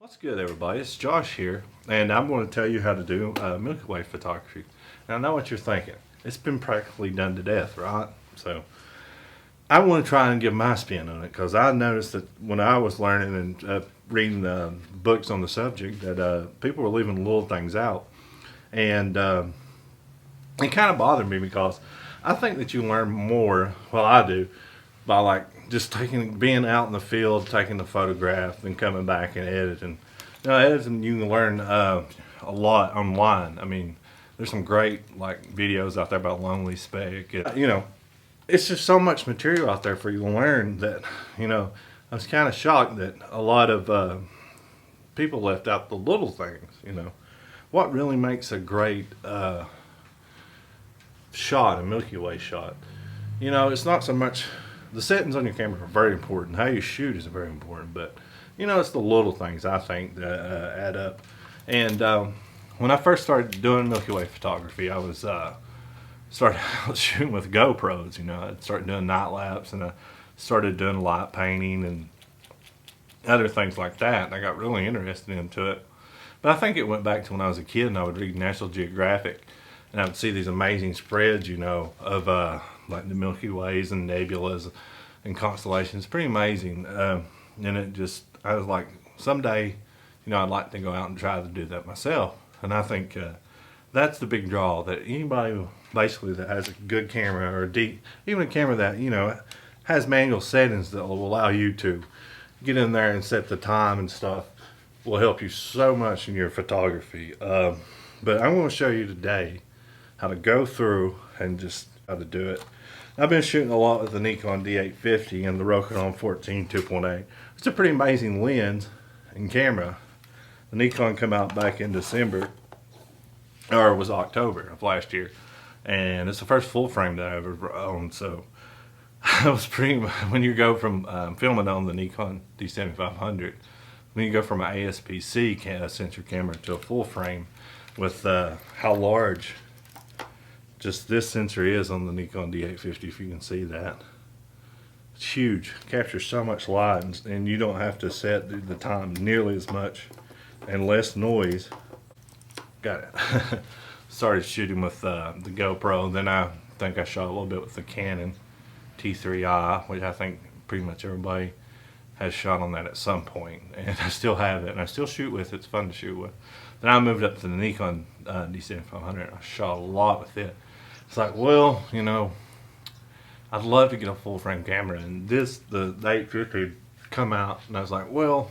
What's good, everybody? It's Josh here, and I'm going to tell you how to do Milkyway photography. Now, I know what you're thinking. It's been practically done to death, right? So, I want to try and give my spin on it because I noticed that when I was learning and reading books on the subject, that people were leaving little things out, and it kind of bothered me because I think that you learn more. Well, I do by just being out in the field, taking the photograph, and coming back and editing. Editing you can learn a lot online. I mean, there's some great videos out there about lonely speck. It's just so much material out there for you to learn that I was kind of shocked that a lot of people left out the little things. What really makes a great shot, a Milky Way shot. It's not so much the settings on your camera are very important. How you shoot is very important, but it's the little things I think that add up. And when I first started doing Milky Way photography, I was started shooting with GoPros. I started doing night lapse, and I started doing light painting and other things like that. And I got really interested into it. But I think it went back to when I was a kid and I would read National Geographic, and I would see these amazing spreads, of like the Milky Ways and nebulas and constellations. Pretty amazing. And I was like, someday, I'd like to go out and try to do that myself. And I think that's the big draw, that anybody basically that has a good camera, or even a camera that, has manual settings that will allow you to get in there and set the time and stuff, will help you so much in your photography. But I'm going to show you today how to go through and just how to do it. I've been shooting a lot with the Nikon D850 and the Rokinon 14 2.8. It's a pretty amazing lens and camera. The Nikon came out back in December, or it was October of last year, and it's the first full frame that I ever owned. So I was when you go from filming on the Nikon D7500, when you go from an ASP-C sensor camera to a full frame, with how large just this sensor is on the Nikon D850, if you can see that. It's huge. Captures so much light, and you don't have to set the time nearly as much and less noise. Got it. Started shooting with the GoPro, then I think I shot a little bit with the Canon T3i, which I think pretty much everybody has shot on that at some point, and I still have it, and I still shoot with it. It's fun to shoot with. Then I moved up to the Nikon D7500, and I shot a lot with it. It's like, well, I'd love to get a full frame camera, and the 850 come out, and I was like, well,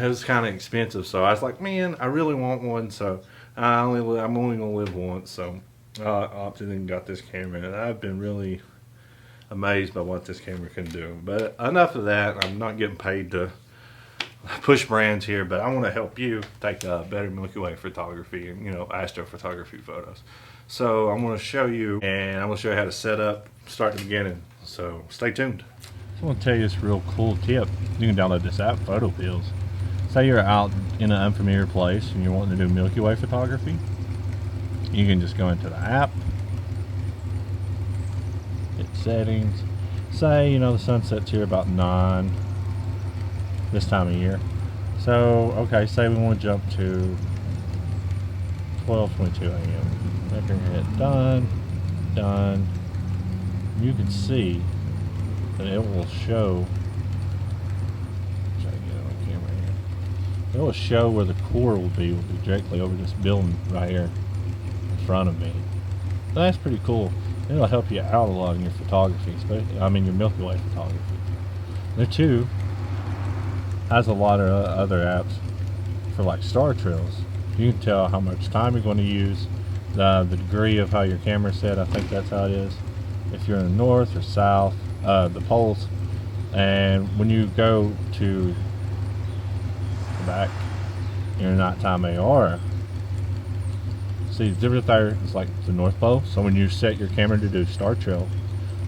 it was kind of expensive, so I was like, man, I really want one, so I'm only gonna live once, so I opted and got this camera, and I've been really amazed by what this camera can do. But enough of that. I'm not getting paid to push brands here, but I want to help you take better Milky Way photography and astrophotography photos. So I'm going to show you, and I'm going to show you how to set up, start at the beginning. So stay tuned. I want to tell you this real cool tip. You can download this app, Photo Pills. Say you're out in an unfamiliar place and you're wanting to do Milky Way photography. You can just go into the app, hit settings. Say the sunset's here about 9 this time of year. So okay, say we want to jump to 12:22 a.m. I can hit done. You can see that it will show. Try to get it on camera here. It will show where the core will be directly over this building right here in front of me. So that's pretty cool. It'll help you out a lot in your photography, especially your Milky Way photography. There too has a lot of other apps for star trails. You can tell how much time you're going to use, the degree of how your camera's set. I think that's how it is. If you're in the north or south, the poles. And when you go to the back in your nighttime AR, see the difference there is like the North Pole. So when you set your camera to do star trail,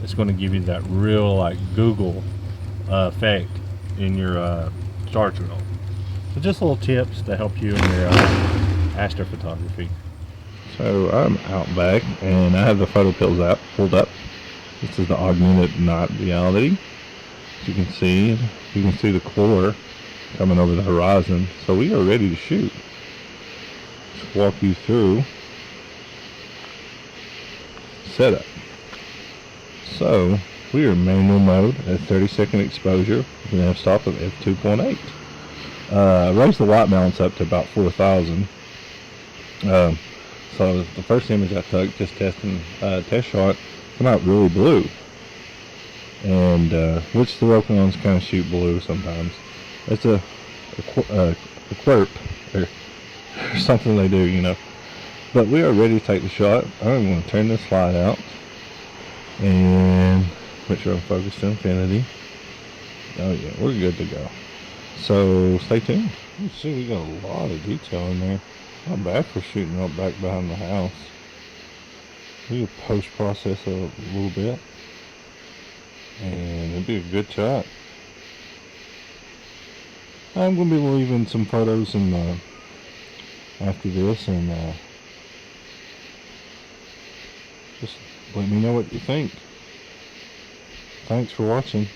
it's going to give you that real Google effect in your star trail. So just little tips to help you in your astrophotography. So I'm out back and I have the Photo Pills app pulled up. This is the augmented night reality. As you can see the core coming over the horizon. So we are ready to shoot. Let's walk you through setup. So we are in manual mode at 30-second exposure with an f-stop of f2.8. Raised the white balance up to about 4,000. So the first image I took, just testing test shot, come out really blue. And which the Rokinons kind of shoot blue sometimes. It's a quirk or something they do, you know. But we are ready to take the shot. I'm going to turn this slide out and make sure I'm focused to infinity. Oh yeah, we're good to go. So stay tuned. You see, we got a lot of detail in there. Not bad for shooting up back behind the house. We could post-process a little bit, and it'd be a good shot. I'm going to be leaving some photos in after this, and just let me know what you think. Thanks for watching.